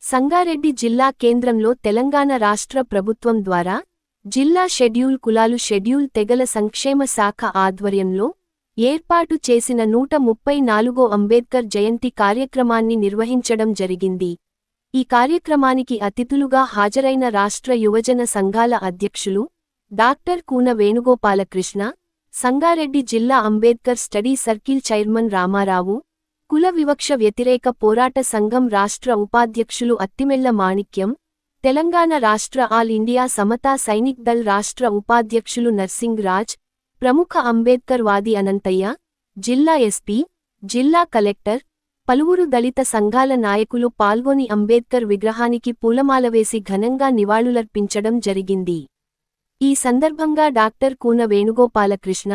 సంగారెడ్డి జిల్లా కేంద్రంలో తెలంగాణ రాష్ట్ర ప్రభుత్వం ద్వారా జిల్లా షెడ్యూల్ కులాలు షెడ్యూల్ తెగల సంక్షేమ శాఖ ఆధ్వర్యంలో ఏర్పాటు చేసిన 134వ అంబేద్కర్ జయంతి కార్యక్రమాన్ని నిర్వహించడం జరిగింది. ఈ కార్యక్రమానికి అతిథులుగా హాజరైన రాష్ట్ర యువజన సంఘాల అధ్యక్షులు డాక్టర్ కూన వేణుగోపాలకృష్ణ, సంగారెడ్డి జిల్లా Ambedkar study circle chairman Ramarao, కుల వివక్ష వ్యతిరేక పోరాట సంఘం రాష్ట్ర ఉపాధ్యక్షులు అత్తిమెళ్ల మాణిక్యం, తెలంగాణ రాష్ట్ర ఆల్ ఇండియా సమతా సైనిక్ దళ్ రాష్ట్ర ఉపాధ్యక్షులు నర్సింగ్ రాజ్, ప్రముఖ అంబేద్కర్ వాది అనంతయ్య, జిల్లా ఎస్పీ, జిల్లా కలెక్టర్, పలువురు దళిత సంఘాల నాయకులు పాల్గొని అంబేద్కర్ విగ్రహానికి పూలమాలవేసి ఘనంగా నివాళులర్పించడం జరిగింది. ఈ సందర్భంగా డాక్టర్ కూన వేణుగోపాలకృష్ణ,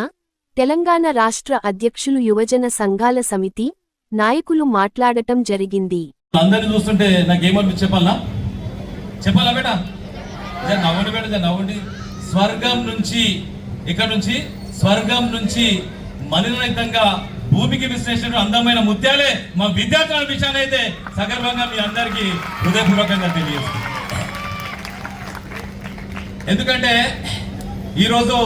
తెలంగాణ రాష్ట్ర అధ్యక్షులు యువజన సంఘాల సమితి నాయకులు మాట్లాడటం జరిగింది. అందరిని చూస్తుంటే నాకేమని చెప్పాలా బేటా, నవ్వండి బేట, నవ్వండి. స్వర్గం నుంచి ఇక్కడ నుంచి స్వర్గం నుంచి మలినరహితంగా భూమికి విశ్లేషణ అందమైన ముత్యాలే మా విద్యార్థుల విషయాన్ని అయితే సగర్వంగా మీ అందరికీ హృదయపూర్వకంగా తెలియజేస్తుంది. ఎందుకంటే ఈరోజు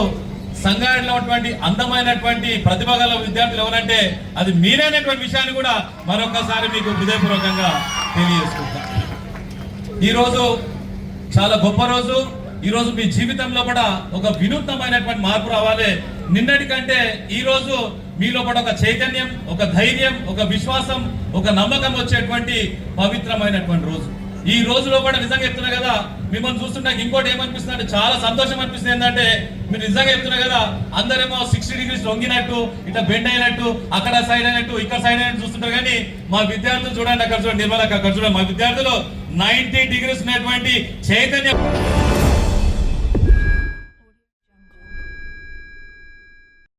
సంగారెడ్డిలో ఉన్నటువంటి అందమైనటువంటి ప్రతిభ గల విద్యార్థులు ఎవరంటే అది మీరైనటువంటి విషయాన్ని కూడా మరొకసారి మీకు హృదయపూర్వకంగా తెలియజేసుకుంటా. ఈరోజు చాలా గొప్ప రోజు. ఈరోజు మీ జీవితంలో కూడా ఒక వినూత్నమైనటువంటి మార్పు రావాలి. నిన్నటి కంటే ఈ రోజు మీలో కూడా ఒక చైతన్యం, ఒక ధైర్యం, ఒక విశ్వాసం, ఒక నమ్మకం వచ్చేటువంటి పవిత్రమైనటువంటి రోజు. ఈ రోజులో కూడా నిజంగా చెప్తున్నా కదా, మిమ్మల్ని చూస్తుంటే ఇంకోటి ఏమనిపిస్తుంది అంటే చాలా సంతోషం అనిపిస్తుంది. ఏంటంటే మీరు నిజంగా చెప్తున్నా కదా, అందరేమో 60 degrees వంగినట్టు, ఇట్లా బెండ్ అయినట్టు, అక్కడ సైడ్ అయినట్టు, ఇక్కడ సైడ్ అయినట్టు చూస్తుంటారు. కానీ మా విద్యార్థులు చూడండి, అక్కడ చూడండి, నిర్మలకి అక్కడ చూడండి, మా విద్యార్థులు 90 degrees ఉన్నటువంటి చైతన్యం.